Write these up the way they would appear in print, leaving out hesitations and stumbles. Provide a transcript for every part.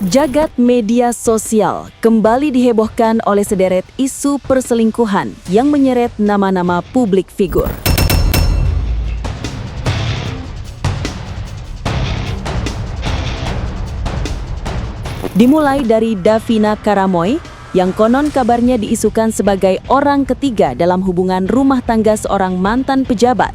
Jagat media sosial kembali dihebohkan oleh sederet isu perselingkuhan yang menyeret nama-nama publik figur. Dimulai dari Davina Karamoy, yang konon kabarnya diisukan sebagai orang ketiga dalam hubungan rumah tangga seorang mantan pejabat.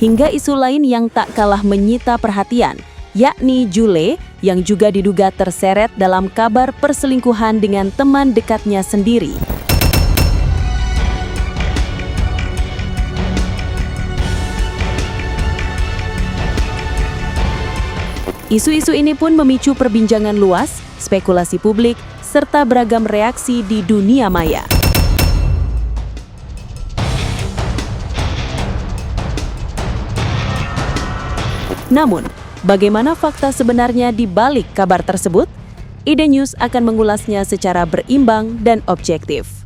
Hingga isu lain yang tak kalah menyita perhatian, yakni Jule yang juga diduga terseret dalam kabar perselingkuhan dengan teman dekatnya sendiri. Isu-isu ini pun memicu perbincangan luas, spekulasi publik, serta beragam reaksi di dunia maya. Namun, bagaimana fakta sebenarnya di balik kabar tersebut? Ide News akan mengulasnya secara berimbang dan objektif.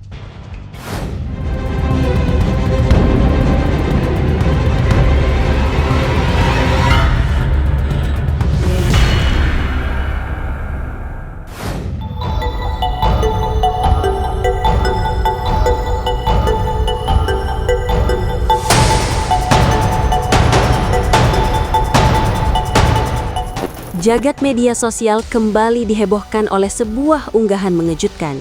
Jagat media sosial kembali dihebohkan oleh sebuah unggahan mengejutkan.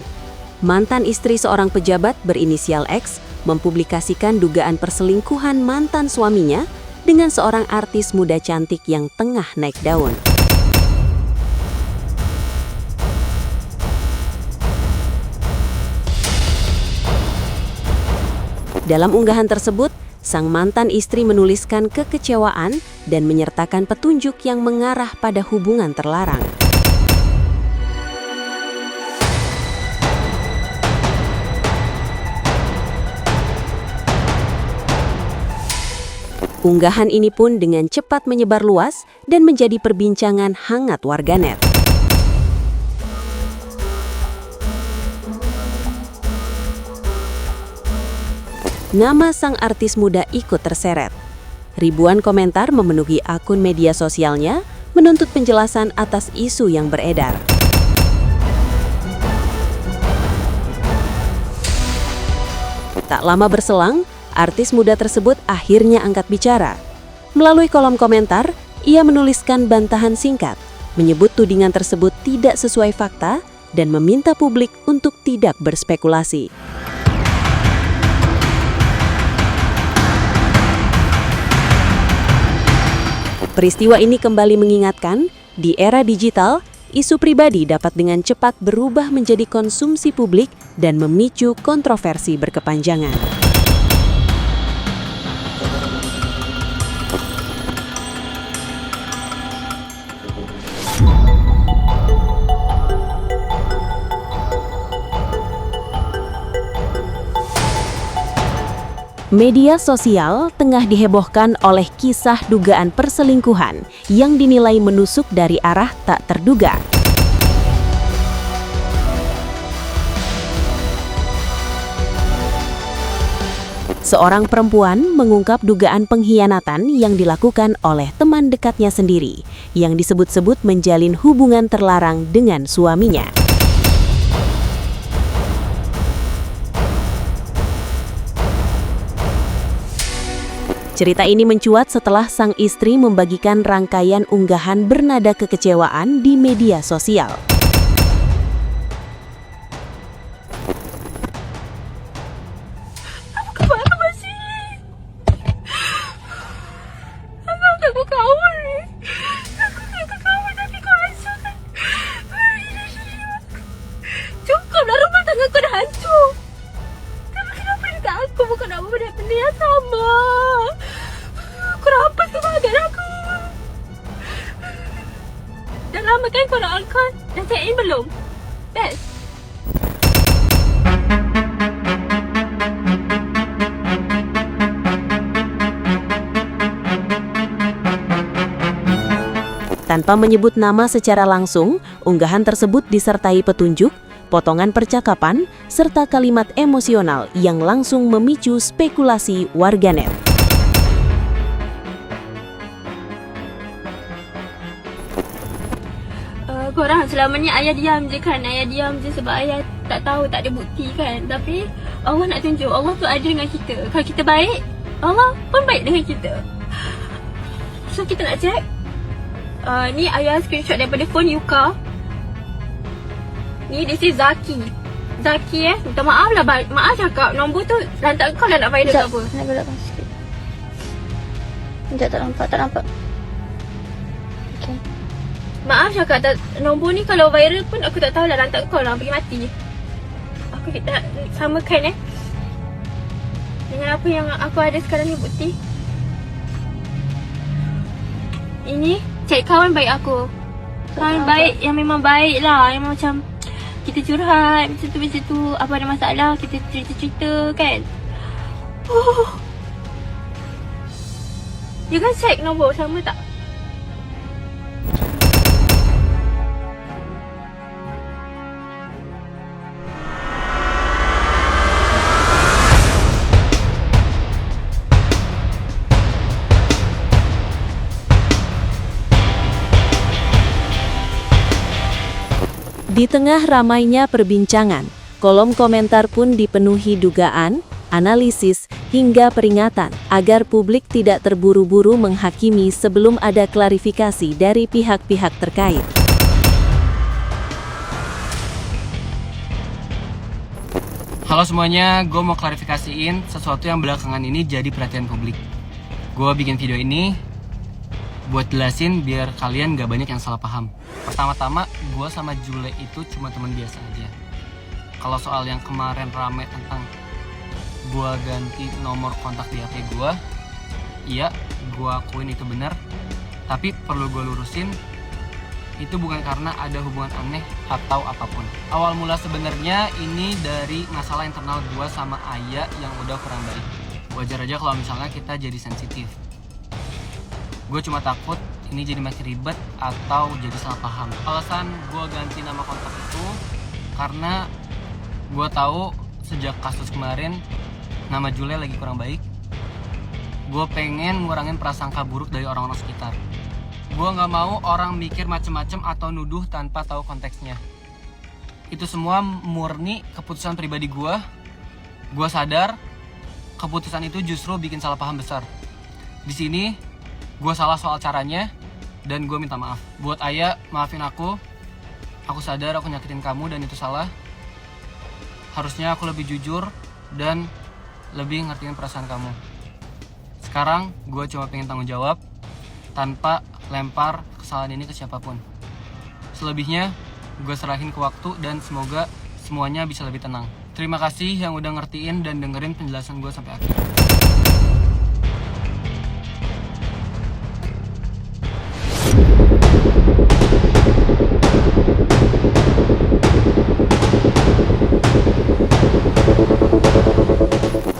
Mantan istri seorang pejabat berinisial X mempublikasikan dugaan perselingkuhan mantan suaminya dengan seorang artis muda cantik yang tengah naik daun. Dalam unggahan tersebut, sang mantan istri menuliskan kekecewaan dan menyertakan petunjuk yang mengarah pada hubungan terlarang. Unggahan ini pun dengan cepat menyebar luas dan menjadi perbincangan hangat warganet. Nama sang artis muda ikut terseret. Ribuan komentar memenuhi akun media sosialnya menuntut penjelasan atas isu yang beredar. Tak lama berselang, artis muda tersebut akhirnya angkat bicara. Melalui kolom komentar, ia menuliskan bantahan singkat, menyebut tudingan tersebut tidak sesuai fakta dan meminta publik untuk tidak berspekulasi. Peristiwa ini kembali mengingatkan, di era digital, isu pribadi dapat dengan cepat berubah menjadi konsumsi publik dan memicu kontroversi berkepanjangan. Media sosial tengah dihebohkan oleh kisah dugaan perselingkuhan yang dinilai menusuk dari arah tak terduga. Seorang perempuan mengungkap dugaan pengkhianatan yang dilakukan oleh teman dekatnya sendiri, yang disebut-sebut menjalin hubungan terlarang dengan suaminya. Cerita ini mencuat setelah sang istri membagikan rangkaian unggahan bernada kekecewaan di media sosial. Kenapa sih? Aku kawan ni. Aku kawan tapi kau hancur kan? Cukuplah, rumah tangga kau dah hancur. Tapi kenapa dekat aku bukan apa benda yang sama? Kenapa tu bahagian aku? Dah lama kan kau nak angkat? Dah check in belum? Best. Tanpa menyebut nama secara langsung, unggahan tersebut disertai petunjuk, potongan percakapan, serta kalimat emosional yang langsung memicu spekulasi warganet. korang selama ni ayah diam je kan. Ayah diam je sebab ayah tak tahu, tak ada bukti kan. Tapi Allah nak tunjuk Allah tu ada dengan kita. Kalau kita baik, Allah pun baik dengan kita. So kita nak check. Ni ayah screenshot daripada phone Yuka. Ni dia say Zaki. Zaki minta maaf lah. Maaf cakap nombor tu lantak kau lah nak viral ke apa. Nak belakang sikit. Sekejap, tak nampak. Okay. Maaf cakap nombor ni kalau viral pun aku tak tahulah, lantak kau lah pergi mati. Aku tak samakan dengan apa yang aku ada sekarang ni bukti. Ini cek kawan baik aku. Kawan baik yang memang baik lah. Yang macam kita curhat macam tu. Apa ada masalah kita cerita-cerita kan. You kan check nombor sama tak? Di tengah ramainya perbincangan, kolom komentar pun dipenuhi dugaan, analisis, hingga peringatan agar publik tidak terburu-buru menghakimi sebelum ada klarifikasi dari pihak-pihak terkait. Halo semuanya, gue mau klarifikasiin sesuatu yang belakangan ini jadi perhatian publik. Gue bikin video ini buat jelasin biar kalian gak banyak yang salah paham. Pertama-tama, gue sama Jule itu cuma teman biasa aja. Kalau soal yang kemarin rame tentang gue ganti nomor kontak di HP gue, iya, gue akuin itu benar. Tapi perlu gue lurusin, itu bukan karena ada hubungan aneh atau apapun. Awal mula sebenarnya ini dari masalah internal gue sama Ayah yang udah kurang baik. Wajar aja kalau misalnya kita jadi sensitif. Gue cuma takut ini jadi makin ribet atau jadi salah paham. Alasan gue ganti nama kontak itu karena gue tahu sejak kasus kemarin nama Jule lagi kurang baik. Gue pengen ngurangin prasangka buruk dari orang-orang sekitar. Gue gak mau orang mikir macem-macem atau nuduh tanpa tahu konteksnya. Itu semua murni keputusan pribadi gue. Gue sadar keputusan itu justru bikin salah paham besar. Di sini gue salah soal caranya dan gue minta maaf. Buat Ayah, maafin aku. Aku sadar aku nyakitin kamu dan itu salah. Harusnya aku lebih jujur dan lebih ngertiin perasaan kamu. Sekarang gue cuma pengen tanggung jawab tanpa lempar kesalahan ini ke siapapun. Selebihnya gue serahin ke waktu dan semoga semuanya bisa lebih tenang. Terima kasih yang udah ngertiin dan dengerin penjelasan gue sampai akhir.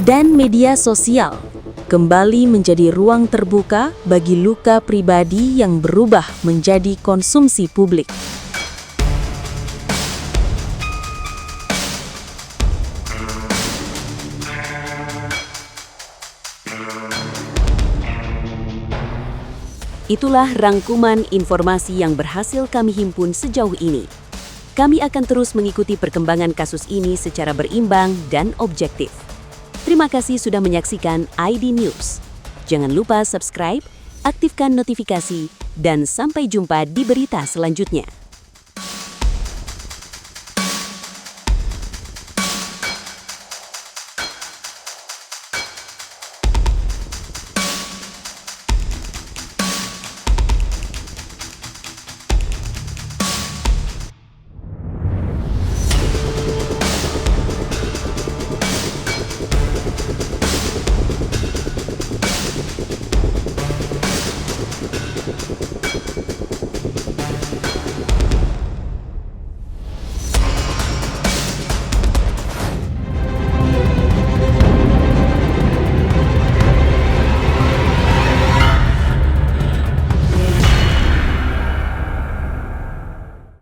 Dan media sosial kembali menjadi ruang terbuka bagi luka pribadi yang berubah menjadi konsumsi publik. Itulah rangkuman informasi yang berhasil kami himpun sejauh ini. Kami akan terus mengikuti perkembangan kasus ini secara berimbang dan objektif. Terima kasih sudah menyaksikan ID News. Jangan lupa subscribe, aktifkan notifikasi, dan sampai jumpa di berita selanjutnya.